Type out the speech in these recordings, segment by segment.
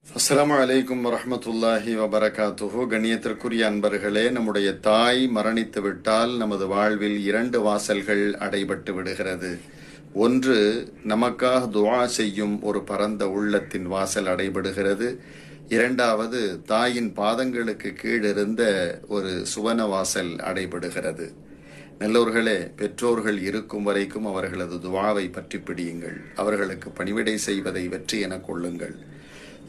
அஸ்ஸலாமு அலைக்கும் வரஹ்மத்துல்லாஹி வபரகாத்துஹு. கண்ணியத்திற்குரிய அன்பர்களே, நம்முடைய தாய் மரணித்து விட்டால் நமது வாழ்வில் இரண்டு வாசல்கள் அடைபட்டு விடுகிறது. ஒன்று, நமக்காக துஆ செய்யும் ஒரு பரந்த உள்ளத்தின் வாசல் அடைபடுகிறது. இரண்டாவது, தாயின் பாதங்களுக்கு கீழிருந்த ஒரு சுவன வாசல் அடைபடுகிறது. நல்லோர்களே, பெற்றோர்கள் இருக்கும் வரைக்கும் அவர்களது துஆவை பற்றி பிடியுங்கள். அவர்களுக்கு பணிவிடை செய்வதை வெற்றி என கொள்ளுங்கள்.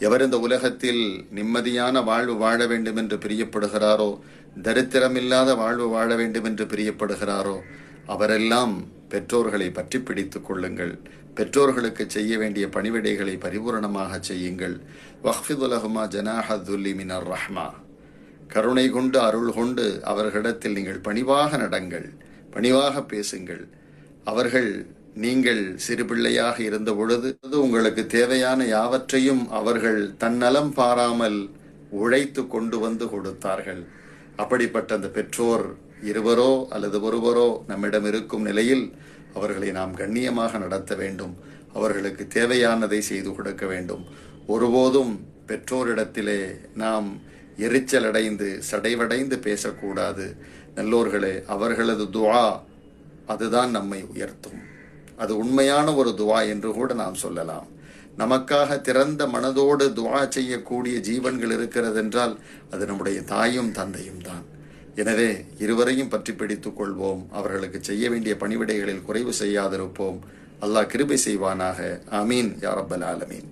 எவர் இந்த உலகத்தில் நிம்மதியான வாழ்வு வாழ வேண்டும் என்று பிரியப்படுகிறாரோ, தரித்திரமில்லாத வாழ்வு வாழ வேண்டும் என்று பிரியப்படுகிறாரோ, அவரெல்லாம் பெற்றோர்களை பற்றி பிடித்துக் கொள்ளுங்கள். பெற்றோர்களுக்கு செய்ய வேண்டிய பணிவிடைகளை பரிபூரணமாக செய்யுங்கள். வஹ்ஃபிது லஹுமா ஜனாஹ துல்லி மினர் ரஹ்மா. கருணை கொண்டு அருள் கொண்டு அவர்களிடத்தில் நீங்கள் பணிவாக நடங்கள், பணிவாக பேசுங்கள். அவர்கள் நீங்கள் சிறு பிள்ளையாக இருந்த பொழுது உங்களுக்கு தேவையான யாவற்றையும் அவர்கள் தன்னலம் பாராமல் உழைத்து கொண்டு வந்து கொடுத்தார்கள். அப்படிப்பட்ட அந்த பெற்றோர் இருவரோ அல்லது ஒருவரோ நம்மிடம் இருக்கும் நிலையில் அவர்களை நாம் கண்ணியமாக நடத்த வேண்டும். அவர்களுக்கு தேவையானதை செய்து கொடுக்க வேண்டும். ஒருபோதும் பெற்றோரிடத்திலே நாம் எரிச்சலடைந்து சடைவடைந்து பேசக்கூடாது. நல்லோர்களே, அவர்களது துஆ அதுதான் நம்மை உயர்த்தும். அது உண்மையான ஒரு துஆ என்று கூட நாம் சொல்லலாம். நமக்காக திறந்த மனதோடு துஆ செய்யக்கூடிய ஜீவன்கள் இருக்கிறது என்றால் அது நம்முடைய தாயும் தந்தையும் தான். எனவே இருவரையும் பற்றி பிடித்துக் கொள்வோம். அவர்களுக்கு செய்ய வேண்டிய பணிவிடைகளில் குறைவு செய்யாதிருப்போம். அல்லாஹ் கிருபை செய்வானாக. ஆமீன் யா ரப்பல் ஆலமீன்.